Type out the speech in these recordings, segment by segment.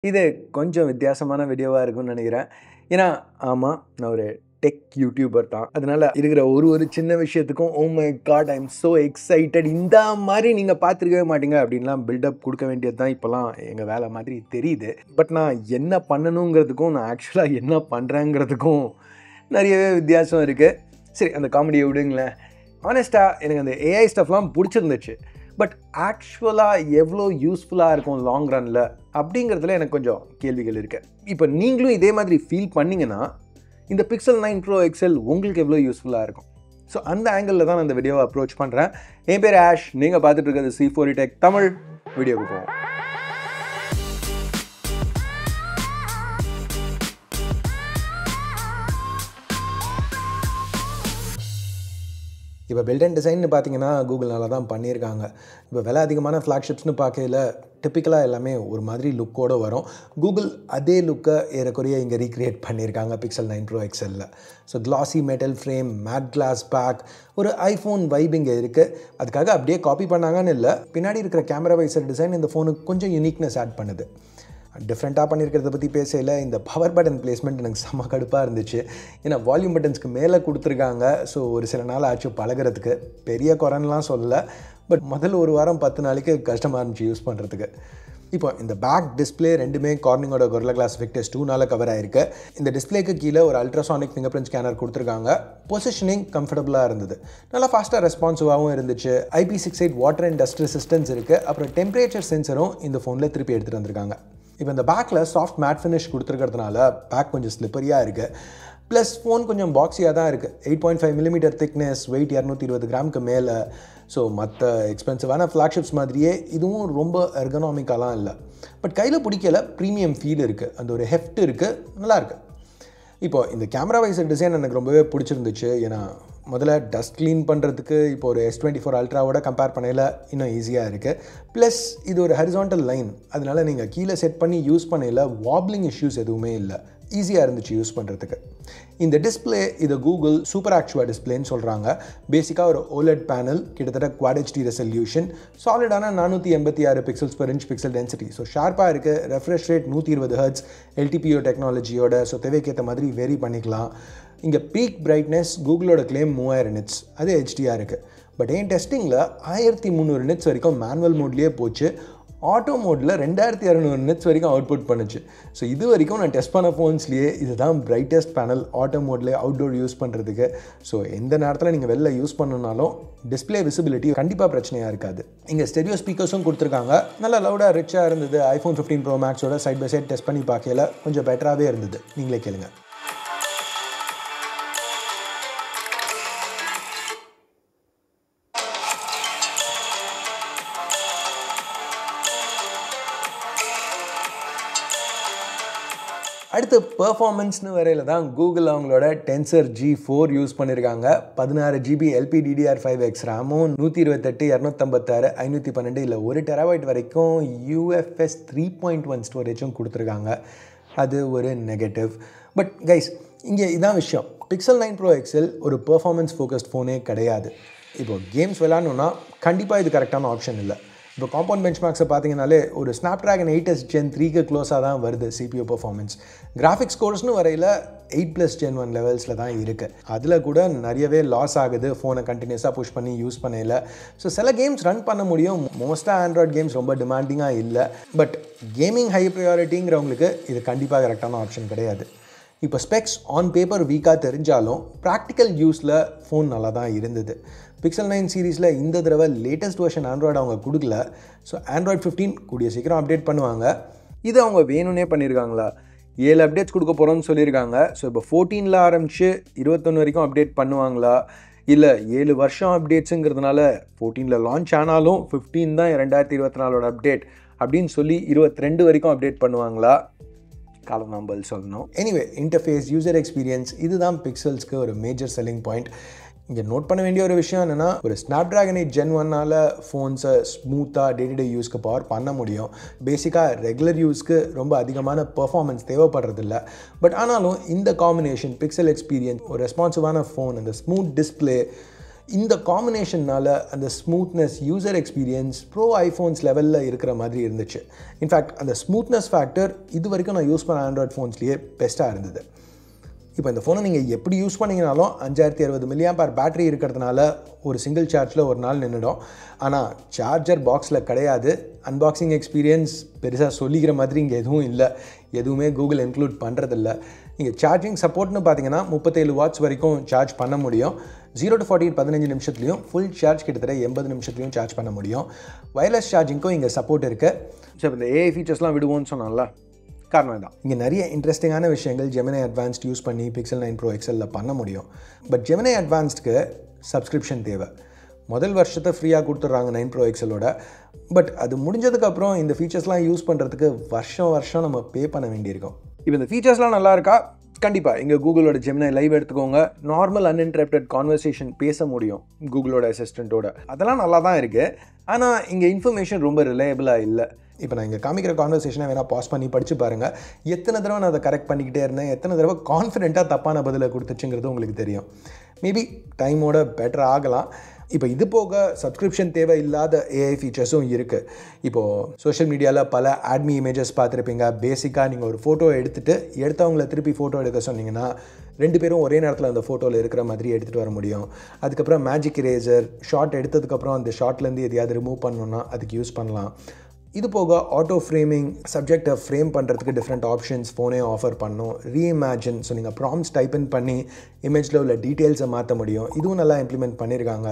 இது கொஞ்சம் வித்தியாசமான வீடியோவா இருக்கும்னு நினைக்கிறேன். ஏன்னா, ஆமா, நான் ஒரு டெக் யூடியூபர் தான். அதனால இருக்கிற ஒரு சின்ன விஷயத்துக்கும் oh my god I am so excited இந்த மாரி நீங்க பார்த்துருக்கவே மாட்டீங்க அப்படின்லாம் பில்டப் குடுக்க வேண்டியது தான் இப்போலாம் எங்க வேலை மாதிரி தெரியுது. பட் நான் என்ன பண்ணணுங்கிறதுக்கும், நான் ஆக்சுவலா என்ன பண்றேங்கிறதுக்கும் நெறையவே வித்தியாசம் இருக்கு. சரி, அந்த காமெடிய விடுங்களேன். ஹானஸ்ட்டா எனக்கு அந்த ஏஐ ஸ்டஃப்லாம் புடிச்சிருந்துச்சு. பட் ஆக்சுவலாக எவ்வளோ யூஸ்ஃபுல்லாக இருக்கும் லாங் ரனில் அப்படிங்கிறதுல எனக்கு கொஞ்சம் கேள்விகள் இருக்குது. இப்போ நீங்களும் இதே மாதிரி ஃபீல் பண்ணிங்கன்னா இந்த Pixel 9 Pro XL உங்களுக்கு எவ்வளோ யூஸ்ஃபுல்லாக இருக்கும். ஸோ அந்த ஆங்கிளில் தான் நான் இந்த வீடியோவை அப்ரோச் பண்ணுறேன். என் பேர் ஆஷ், நீங்கள் பார்த்துட்டு இருக்கிறது C4E Tech தமிழ். வீடியோவுக்கு போவோம். இப்போ பில்ட் அண்ட் டிசைன்னு பார்த்தீங்கன்னா கூகுள்னால தான் பண்ணியிருக்காங்க. இப்போ விலை அதிகமான ஃப்ளாக்ஷிப்ஸ்னு பார்க்கையில் டிப்பிக்கலாக எல்லாமே ஒரு மாதிரி லுக்கோடு வரும். கூகுள் அதே லுக்கை ஏறக்குறைய இங்கே ரீக்ரியேட் பண்ணியிருக்காங்க Pixel 9 Pro XLல. So classy metal frame, matte glass back, ஒரு ஐஃபோன் வைப் இங்கே இருக்குது. அதுக்காக அப்படியே காப்பி பண்ணாங்கன்னு இல்லை, பின்னாடி இருக்கிற கேமரா வைசர் டிசைன் இந்த ஃபோனுக்கு கொஞ்சம் யூனிக்னஸ் ஆட் பண்ணுது. டிஃப்ரெண்ட்டாக பண்ணியிருக்கிறத பற்றி பேசையில் இந்த பவர் பட்டன் பிளேஸ்மெண்ட் எனக்கு செம்ம கடுப்பாக இருந்துச்சு. ஏன்னா வால்யூம் பட்டன்ஸ்க்கு மேலே கொடுத்துருக்காங்க. ஸோ ஒரு சில நாள் ஆச்சு பழகிறதுக்கு. பெரிய குறைன்லாம் சொல்லலை, பட் முதல்ல ஒரு வாரம் 10 நாளைக்கு கஷ்டமாக இருந்துச்சு யூஸ் பண்ணுறதுக்கு. இப்போ இந்த பேக் டிஸ்பிளே ரெண்டுமே கார்னிங்கோட கொரில்லா கிளாஸ் விக்டர்ஸ் 2னால கவர் ஆகிருக்கு. இந்த டிஸ்பிளேக்கு கீழே ஒரு அல்ட்ராசானிக் ஃபிங்கர் பிரிண்ட் ஸ்கேனர் கொடுத்துருக்காங்க. பொசிஷனிங் கம்ஃபர்டபுளாக இருந்தது, நல்லா ஃபாஸ்ட்டாக ரெஸ்பான்சிவாகவும் இருந்துச்சு. IP68 water and dust resistance இருக்குது. அப்புறம் டெம்பரேச்சர் சென்சரும் இந்த ஃபோனில் திருப்பி எடுத்துகிட்டு வந்திருக்காங்க. இப்போ இந்த பேக்கில் சாஃப்ட் மேட் ஃபினிஷ் கொடுத்துருக்கிறதுனால பேக் கொஞ்சம் ஸ்லிப்பரியாக இருக்குது. ப்ளஸ் ஃபோன் கொஞ்சம் பாக்ஸியாக தான் இருக்குது. 8.5 mm திக்னஸ், வெயிட் 220 கிராமுக்கு மேலே. ஸோ மற்ற எக்ஸ்பென்சிவான ஃப்ளாக்ஷிப்ஸ் மாதிரியே இதுவும் ரொம்ப எர்கனாமிக்காலாம் இல்லை. பட் கையில் பிடிக்கல, ப்ரீமியம் ஃபீல் இருக்குது, அந்த ஒரு ஹெஃப்ட் இருக்குது, நல்லாயிருக்கு. இப்போ இந்த கேமரா வைசர் டிசைன் எனக்கு ரொம்பவே பிடிச்சிருந்துச்சு. ஏன்னா முதல்ல டஸ்ட் க்ளீன் பண்ணுறதுக்கு இப்போ ஒரு S24 அல்ட்ராவோட கம்பேர் பண்ணையில் இன்னும் ஈஸியாக இருக்குது. ப்ளஸ் இது ஒரு ஹரிசாண்டல் லைன், அதனால் நீங்கள் கீழே செட் பண்ணி யூஸ் பண்ணையில் வாப்லிங் இஷ்யூஸ் எதுவுமே இல்லை, ஈஸியாக இருந்துச்சு யூஸ் பண்ணுறதுக்கு. இந்த டிஸ்பிளே இதை கூகுள் சூப்பர் ஆக்சுவா டிஸ்பிளேன்னு சொல்கிறாங்க. பேசிக்காக ஒரு OLED பேனல், கிட்டத்தட்ட Quad HD ரெசல்யூஷன், சாலிடான 486 pixels per inch pixel density. So ஷார்ப்பாக இருக்குது. ரெஃப்ரெஷ் ரேட் 120 Hz LTPO டெக்னாலஜியோட. ஸோ தேவைக்கேற்ற மாதிரி வேரி பண்ணிக்கலாம். இங்கே பீக் பிரைட்னஸ் கூகுளோட கிளைம் 3000 nits, அது HDயாக இருக்குது. பட் என் டெஸ்டிங்கில் 1300 nits வரைக்கும் மேனுவல் மோட்லேயே போச்சு. ஆட்டோ மோடில் 2200 nits வரைக்கும் அவுட்புட் பண்ணுச்சு. ஸோ இது வரைக்கும் நான் டெஸ்ட் பண்ண ஃபோன்ஸ்லேயே இதுதான் பிரைட்டஸ்ட் பேனல் ஆட்டோ மோட்லேயே அவுட்டோர் யூஸ் பண்ணுறதுக்கு. ஸோ எந்த நேரத்தில் நீங்கள் வெளில யூஸ் பண்ணனாலும் டிஸ்பிளே விசிபிலிட்டி கண்டிப்பாக பிரச்சனையாக இருக்காது. இங்கே ஸ்டெரியோ ஸ்பீக்கர்ஸும் கொடுத்துருக்காங்க. நல்லா லவுடாக ரிச்சாக இருந்தது. ஐஃபோன் 15 Pro Maxோட சைட் பை சைட் டெஸ்ட் பண்ணி பார்க்கல கொஞ்சம் பெட்டராகவே இருந்தது. நீங்களே கேளுங்க. அடுத்து பெர்ஃபார்மன்ஸ்னு வரையில் தான் கூகுள் அவங்களோட Tensor G4 யூஸ் பண்ணியிருக்காங்க. 16 GB LPDDR5X ரேமும், 128 256 512 இல்லை 1 TB வரைக்கும் UFS 3.1 ஸ்டோரேஜும் கொடுத்துருக்காங்க. அது ஒரு நெகட்டிவ். பட் கைஸ், இங்கே இதான் விஷயம். Pixel 9 Pro XL ஒரு பெர்ஃபார்மன்ஸ் ஃபோக்கஸ்ட் ஃபோனே கிடையாது. இப்போ கேம்ஸ் விளாட்ணுன்னா கண்டிப்பாக இது கரெக்டான ஆப்ஷன் இல்லை. இப்போ காம்பவுண்ட் பெஞ்ச்மார்க்ஸை பார்த்தீங்கனாலே ஒரு Snapdragon 8S Gen 3க்கு க்ளோஸாக தான் வருது CPU பர்ஃபார்மன்ஸ். கிராஃபிக்ஸ் ஸ்கோர்ஸ்னு வரையில் 8+ Gen 1 லெவல்ஸில் தான் இருக்குது. அதில் கூட நிறையவே லாஸ் ஆகுது ஃபோனை கண்டினியூஸாக புஷ் பண்ணி யூஸ் பண்ணையில். ஸோ சில கேம்ஸ் ரன் பண்ண முடியும். மோஸ்ட்டாக ஆண்ட்ராய்ட் கேம்ஸ் ரொம்ப டிமாண்டிங்காக இல்லை. பட் கேமிங் ஹை ப்ரையாரிட்டிங்கிறவங்களுக்கு இது கண்டிப்பாக கரெக்டான ஆப்ஷன் கிடையாது. இப்போ ஸ்பெக்ஸ் ஆன் பேப்பர் வீக்காக தெரிஞ்சாலும் ப்ராக்டிக்கல் யூஸில் ஃபோன் நல்லா தான் இருந்தது. Pixel 9 சீரீஸில் இந்த தடவை லேட்டஸ்ட் வெர்ஷன் ஆண்ட்ராய்டு அவங்க கொடுக்கல. ஸோ Android 15 கூடிய சீக்கிரம் அப்டேட் பண்ணுவாங்க. இது அவங்க வேணும்னே பண்ணியிருக்காங்களா? 7 அப்டேட்ஸ் கொடுக்க போகிறோம்னு சொல்லியிருக்காங்க. ஸோ இப்போ 14ல் ஆரம்பித்து 21 வரைக்கும் அப்டேட் பண்ணுவாங்களா? இல்லை 7 வருஷம் அப்டேட்ஸுங்கிறதுனால 14ல் லான்ச் ஆனாலும் 15 தான் 2024ஓட அப்டேட் அப்படின்னு சொல்லி 22 வரைக்கும் அப்டேட் பண்ணுவாங்களா? காலம் தான் பதில் சொல்லணும். எனிவே, இன்டர்ஃபேஸ், யூசர் எக்ஸ்பீரியன்ஸ், இதுதான் பிக்சல்ஸ்க்கு ஒரு மேஜர் செல்லிங் பாயிண்ட். இங்கே நோட் பண்ண வேண்டிய ஒரு விஷயம் என்னென்னா, ஒரு Snapdragon 8 Gen 1னால் ஃபோன்ஸை ஸ்மூத்தாக டே டு டே யூஸ்க்கு பவர் பண்ண முடியும். பேசிக்காக ரெகுலர் யூஸ்க்கு ரொம்ப அதிகமான பெர்ஃபார்மன்ஸ் தேவைப்படுறதில்ல. பட் ஆனாலும் இந்த காம்பினேஷன் பிக்சல் எக்ஸ்பீரியன்ஸ், ஒரு ரெஸ்பான்சிவான ஃபோன், அந்த ஸ்மூத் டிஸ்பிளே, இந்த காம்பினேஷன்னால அந்த smoothness user experience bro iPhones லெவலில் இருக்கிற மாதிரி இருந்துச்சு. இன்ஃபேக்ட் அந்த ஸ்மூத்னஸ் ஃபேக்டர் இது வரைக்கும் நான் யூஸ் பண்ண ஆண்ட்ராய்ட் ஃபோன்ஸ்லேயே பெஸ்ட்டாக இருந்தது. இப்போ இந்த ஃபோனை நீங்கள் எப்படி யூஸ் பண்ணிங்கனாலும் 5060 mAh பேட்டரி இருக்கிறதுனால ஒரு சிங்கிள் சார்ஜில் ஒரு நாள் நின்றுடும். ஆனால் சார்ஜர் பாக்ஸில் கிடையாது. அன்பாக்சிங் எக்ஸ்பீரியன்ஸ் பெருசாக சொல்லிக்கிற மாதிரி இங்கே எதுவும் இல்லை. எதுவுமே கூகுள் இன்க்ளூட் பண்ணுறதில்ல. நீங்கள் சார்ஜிங் சப்போர்ட்னு பார்த்தீங்கன்னா 37 வாட்ஸ் வரைக்கும் சார்ஜ் பண்ண முடியும். 0 to 40 15 நிமிஷத்துலையும், ஃபுல் சார்ஜ் கிட்டத்தட்ட 80 நிமிஷத்துலையும் சார்ஜ் பண்ண முடியும். வயர்லெஸ் சார்ஜிங்க்கும் இங்கே சப்போர்ட் இருக்குது. ஸோ இந்த ஏஐ ஃபீச்சர்ஸ்லாம் விடுவோன்னு சொன்னால காரணம் தான். இங்கே நிறைய இன்ட்ரெஸ்டிங்கான விஷயங்கள் ஜெமினி அட்வான்ஸ்ட் யூஸ் பண்ணி பிக்சல் 9 Pro XL பண்ண முடியும். பட் ஜெமினி அட்வான்ஸ்டுக்கு சப்ஸ்கிரிப்ஷன் தேவை. முதல் வருஷத்தை ஃப்ரீயாக கொடுத்துட்றாங்க 9 Pro XLோட. பட் அது முடிஞ்சதுக்கப்புறம் இந்த ஃபீச்சர்ஸ்லாம் யூஸ் பண்ணுறதுக்கு வருஷம் நம்ம பே பண்ண வேண்டியிருக்கும். இப்போ இந்த ஃபீச்சர்ஸ்லாம் நல்லா இருக்கா? கண்டிப்பாக இங்கே கூகுளோட ஜெமினி லைவ் எடுத்துக்கோங்க. நார்மல் அன்இன்டரப்டட் கான்வர்சேஷன் பேச முடியும் கூகுளோட அசிஸ்டண்ட்டோட. அதெல்லாம் நல்லா தான் இருக்குது. ஆனால் இங்கே இன்ஃபர்மேஷன் ரொம்ப ரிலையபிளாக இல்லை. இப்போ நான் இங்கே காமிக்கிற கான்வர்சேஷனை வேணால் பாஸ் பண்ணி படித்து பாருங்கள். எத்தனை தடவை நான் அதை கரெக்ட் பண்ணிக்கிட்டே இருந்தேன், எத்தனை தடவை கான்ஃபிடென்ட்டாக தப்பான பதிலை கொடுத்துச்சுங்கிறது உங்களுக்கு தெரியும். மேபி டைமோட பெட்டர் ஆகலாம். இப்போ இது போக சப்ஸ்கிரிப்ஷன் தேவை இல்லாத ஏஐ ஃபீச்சர்ஸும் இருக்குது. இப்போது சோஷியல் மீடியாவில் பல ஆட்மி இமேஜஸ் பார்த்துருப்பீங்க. பேசிக்காக நீங்கள் ஒரு ஃபோட்டோ எடுத்தவங்கள திருப்பி ஃபோட்டோ எடுக்க சொன்னீங்கன்னா 2 பேரும் ஒரே நேரத்தில் அந்த ஃபோட்டோவில் இருக்கிற மாதிரி எடுத்துகிட்டு வர முடியும். அதுக்கப்புறம் மேஜிக் இரேசர் ஷார்ட் எடுத்ததுக்கப்புறம் அந்த ஷார்ட்லேருந்து எதையாவது ரிமூவ் பண்ணணுன்னா அதுக்கு யூஸ் பண்ணலாம். இது போக ஆட்டோ ஃப்ரேமிங், சப்ஜெக்டை ஃப்ரேம் பண்ணுறதுக்கு டிஃப்ரெண்ட் ஆப்ஷன்ஸ் ஃபோனே ஆஃபர் பண்ணும். ரீஇமேஜின், ஸோ நீங்கள் ப்ராம்ப்ட்ஸ் டைப் பண்ணி இமேஜில் உள்ள டீட்டெயில்ஸை மாற்ற முடியும். இதுவும் நல்லா இம்ப்ளிமெண்ட் பண்ணியிருக்காங்க.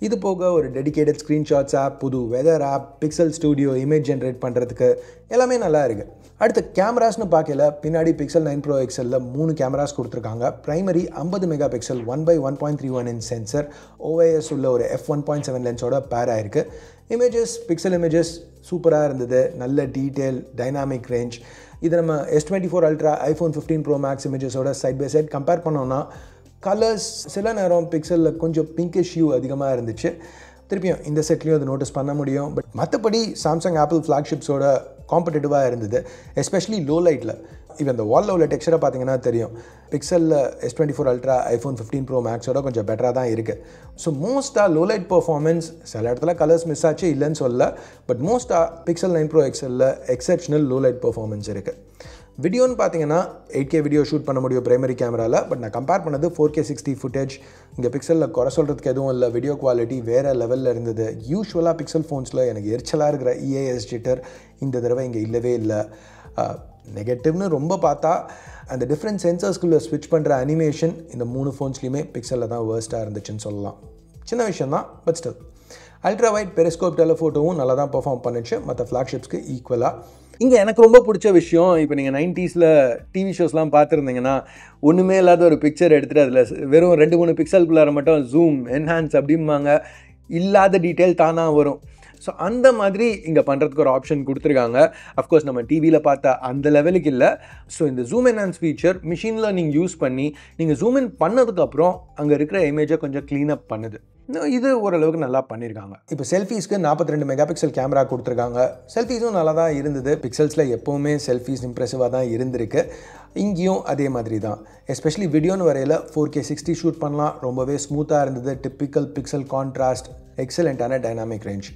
இது போக ஒரு டெடிகேட்டட் ஸ்க்ரீன்ஷாட்ஸ் ஆப், புது weather app, Pixel Studio image generate பண்ணுறதுக்கு எல்லாமே நல்லா இருக்குது. அடுத்து கேமராஸ்னு பார்க்கல, பின்னாடி பிக்சல் 9 Pro XLல 3 கேமராஸ் கொடுத்துருக்காங்க. Primary 50 megapixel 1x1.31 inch sensor, OIS உள்ள ஒரு f1.7 லென்ஸோட பேர் ஆயிருக்கு. இமேஜஸ், பிக்சல் இமேஜஸ் சூப்பராக இருந்தது. நல்ல டீட்டெயில், டைனாமிக் ரேஞ்ச். இது நம்ம S24 Ultra, iPhone 15 Pro Max இமேஜஸோட சைட் பை சைட் கம்பேர் பண்ணோன்னா கலர்ஸ் சில நேரம் பிக்சலில் கொஞ்சம் பிங்கிஷ் ஹியூ அதிகமாக இருந்துச்சு. திருப்பியும் இந்த செட்லேயும் அது நோட்டீஸ் பண்ண முடியும். பட் மற்றபடி சாம்சங் ஆப்பிள் ஃப்ளாக்ஷிப்ஸோட காம்படிட்டிவாக இருந்தது, எஸ்பெஷலி லோ லைட்டில். இப்போ இந்த வாலில் உள்ள டெக்ஸ்சரை பார்த்தீங்கன்னா தெரியும், பிக்சலில் S24 Ultra, iPhone 15 Pro Maxோட கொஞ்சம் பெட்டராக தான் இருக்குது. ஸோ மோஸ்ட்டாக லோ லைட் பர்ஃபார்மன்ஸ், சில இடத்துல கலர்ஸ் மிஸ் ஆச்சு இல்லைன்னு சொல்ல, பட் மோஸ்ட்டாக பிக்சல் 9 Pro XLல எக்ஸப்ஷனல் லோ லைட் பர்ஃபார்மன்ஸ் இருக்குது. வீடியோன்னு பார்த்தீங்கன்னா 8K வீடியோ ஷூட் பண்ண முடியும் பிரைமரி கேமராவில். பட் நான் கம்பேர் பண்ணது 4K 60 ஃபுட்டேஜ். இங்கே பிக்சலில் குறை சொல்கிறதுக்கு எதுவும் இல்லை. வீடியோ குவாலிட்டி வேறு லெவலில் இருந்தது. யூஸ்வலாக பிக்சல் ஃபோன்ஸில் எனக்கு எரிச்சலாக இருக்கிற EAS ஜிட்டர் இந்த தடவை இங்கே இல்லவே இல்லை. நெகட்டிவ்னு ரொம்ப பார்த்தா அந்த டிஃப்ரெண்ட் சென்சர்ஸ்குள்ளே ஸ்விட்ச் பண்ணுற அனிமேஷன் இந்த 3 ஃபோன்ஸ்லையுமே பிக்சலில் தான் வேர்ஸ்ட்டாக இருந்துச்சுன்னு சொல்லலாம். சின்ன விஷயம் தான், but still. Ultra wide periscope டெலஃபோட்டோவும் நல்லா தான் பெர்ஃபார்ம் பண்ணிச்சு மற்ற ஃப்ளாக்ஷிப்ஸ்க்கு ஈக்குவலாக. இங்கே எனக்கு ரொம்ப பிடிச்ச விஷயம், இப்போ நீங்கள் 90s டிவி ஷோஸ்லாம் பார்த்துருந்தீங்கன்னா ஒன்றுமே இல்லாத ஒரு பிக்சர் எடுத்துகிட்டு அதில் வெறும் 2-3 பிக்சலுக்குள்ளார மட்டும் ஜூம், என்ஹான்ஸ் அப்படிம்பாங்க, இல்லாத டீட்டெயில் தானாக வரும். ஸோ அந்த மாதிரி இங்கே பண்ணுறதுக்கு ஒரு ஆப்ஷன் கொடுத்துருக்காங்க. அஃப்கோர்ஸ் நம்ம டிவியில் பார்த்தா அந்த லெவலுக்கு இல்லை. ஸோ இந்த zoom enhance feature machine learning use பண்ணி நீங்கள் ஜூம் இன் பண்ணதுக்கப்புறம் அங்கே இருக்கிற இமேஜை கொஞ்சம் க்ளீனப் பண்ணுது. இது ஓரளவுக்கு நல்லா பண்ணியிருக்காங்க. இப்போ செல்ஃபீஸ்க்கு 42 மெகாபிக்சல் கேமரா கொடுத்துருக்காங்க. செல்ஃபீஸும் நல்லா தான் இருந்தது. பிக்சல்ஸில் எப்போவுமே செல்ஃபீஸ் இம்ப்ரெசிவாக தான் இருந்திருக்கு. இங்கேயும் அதே மாதிரி தான். எஸ்பெஷலி வீடியோன்னு வரையில் 4K 60 ஷூட் பண்ணலாம். ரொம்பவே ஸ்மூத்தாக இருந்தது. டிப்பிக்கல் பிக்சல் கான்ட்ராஸ்ட், எக்ஸலண்ட்டான டைனாமிக் ரேஞ்ச்.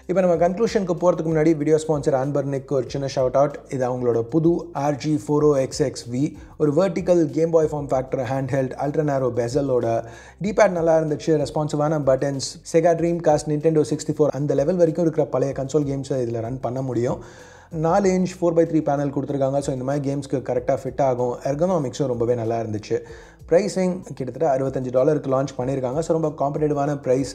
இப்போ நம்ம கன்க்ளூஷனுக்கு போகிறதுக்கு முன்னாடி வீடியோ ஸ்பான்சர் ஆன்பர்னிக் ஒரு சின்ன ஷவுட் அவுட். இது அவங்களோட புது RG40XX V, ஒரு vertical game boy form factor hand ultra narrow பெசலோட. டிபேட் நல்லா இருந்துச்சு, ரெஸ்பான்சிவான buttons. Sega Dreamcast, Nintendo 64 அந்த லெவல் வரைக்கும் இருக்கிற பழைய கன்சோல் கேம்ஸை இதில் ரன் பண்ண முடியும். 4 inch 4x3 பேனல் கொடுத்துருக்காங்க. ஸோ இந்த மாதிரி கேம்ஸ்க்கு கரெக்டாக ஃபிட் ஆகும். எர்கனாமிக்ஸும் ரொம்பவே நல்லா இருந்துச்சு. ப்ரைஸிங் கிட்டத்தட்ட $65 லான்ச் பண்ணியிருக்காங்க. ஸோ ரொம்ப காம்படேட்டிவான ப்ரைஸ்.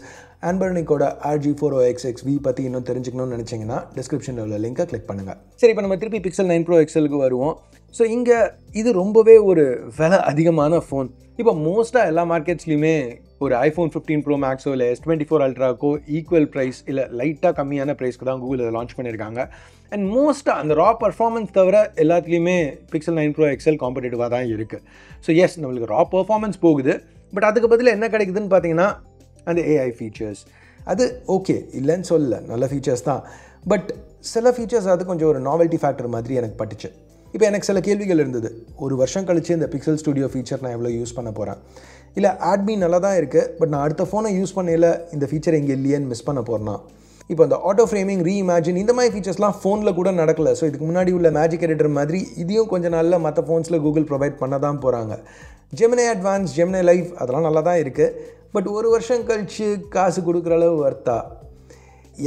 ஆன்பர்னிக்கோட RG40XX V பற்றி இன்னும் தெரிஞ்சுக்கணும்னு நினச்சிங்கன்னா டிஸ்கிரிப்ஷனில் உள்ள லிங்கை கிளிக் பண்ணுங்கள். சரி, இப்போ நம்ம திருப்பி பிக்சல் 9 Pro XLக்கு வருவோம். ஸோ இங்கே இது ரொம்பவே ஒரு விலை அதிகமான ஃபோன். இப்போ மோஸ்ட்டாக எல்லா மார்க்கெட்ஸ்லையுமே ஒரு iPhone 15 Pro Maxோ இல்லை S24 Ultraக்கோ ஈக்குவல் ப்ரைஸ் இல்லை லைட்டாக கம்மியான ப்ரைஸ்க்கு தான் கூகுள் இதை லான்ச் பண்ணியிருக்காங்க. அண்ட் மோஸ்ட்டாக அந்த ரா பர்ஃபார்மன்ஸ் தவிர எல்லாத்துலேயுமே பிக்சல் 9 Pro XL காம்படேட்டிவாக தான் இருக்குது. ஸோ எஸ், நம்மளுக்கு ரா பர்ஃபார்மன்ஸ் போகுது. பட் அதுக்கு பதில் என்ன கிடைக்குதுன்னு பார்த்தீங்கன்னா அந்த AI ஃபீச்சர்ஸ். அது ஓகே, இல்லைன்னு சொல்லல, நல்ல ஃபீச்சர்ஸ் தான். பட் சில ஃபீச்சர்ஸ் அது கொஞ்சம் ஒரு நாவல்ட்டி ஃபேக்டர் மாதிரி எனக்கு பட்டுச்சு. இப்போ எனக்கு சில கேள்விகள் இருந்தது. ஒரு வருஷம் கழிச்சு இந்த பிக்சல் ஸ்டுடியோ ஃபீச்சர் நான் எவ்வளோ யூஸ் பண்ண போகிறேன், இல்லை ஆட்மி நல்லா தான் இருக்குது, பட் நான் அடுத்த ஃபோனை யூஸ் பண்ணையில் இந்த ஃபீச்சர் எங்கே இல்லையேன்னு மிஸ் பண்ண போகிறேன்னா. இப்போ அந்த ஆட்டோ ஃப்ரேமிங், ரீஇமேஜின் இந்த மாதிரி ஃபீச்சர்ஸ்லாம் ஃபோனில் கூட நடக்கலை. ஸோ இதுக்கு முன்னாடி உள்ள மேஜிக் எடிட்டர் மாதிரி இதையும் கொஞ்சம் நாளில் மற்ற ஃபோன்ஸில் கூகுள் ப்ரொவைட் பண்ண தான் போகிறாங்க. ஜெமினி அட்வான்ஸ், ஜெமினி லைவ் அதெல்லாம் நல்லா தான் இருக்குது. பட் ஒரு வருஷம் கழிச்சு காசு கொடுக்குற அளவு வர்த்தா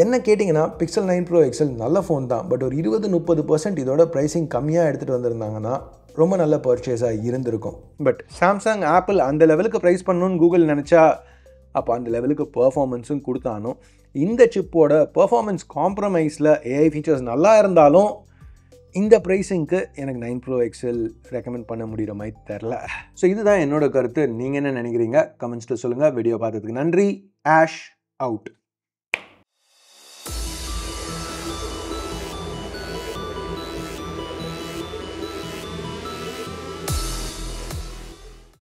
என்ன கேட்டிங்கன்னா, பிக்சல் 9 Pro XL நல்ல ஃபோன் தான். பட் ஒரு 20-30% இதோட ப்ரைஸிங் கம்மியாக எடுத்துகிட்டு வந்திருந்தாங்கன்னா ரொம்ப நல்ல பர்ச்சேஸாக இருந்திருக்கும். பட் சாம்சங், ஆப்பிள் அந்த லெவலுக்கு ப்ரைஸ் பண்ணணும்னு கூகுள் நினச்சா அப்போ அந்த லெவலுக்கு பர்ஃபார்மன்ஸும் கொடுத்தானோ. இந்த சிப்போட பர்ஃபார்மன்ஸ் காம்ப்ரமைஸில் ஏஐ ஃபீச்சர்ஸ் நல்லா இருந்தாலும் இந்த ப்ரைஸிங்க்கு எனக்கு 9 Pro XL ரெக்கமெண்ட் பண்ண முடிகிற மாதிரி தெரில. ஸோ இதுதான் என்னோட கருத்து. நீங்கள் என்ன நினைக்கிறீங்க? கமெண்ட்ஸில் சொல்லுங்கள். வீடியோ பார்த்ததுக்கு நன்றி. Ash out.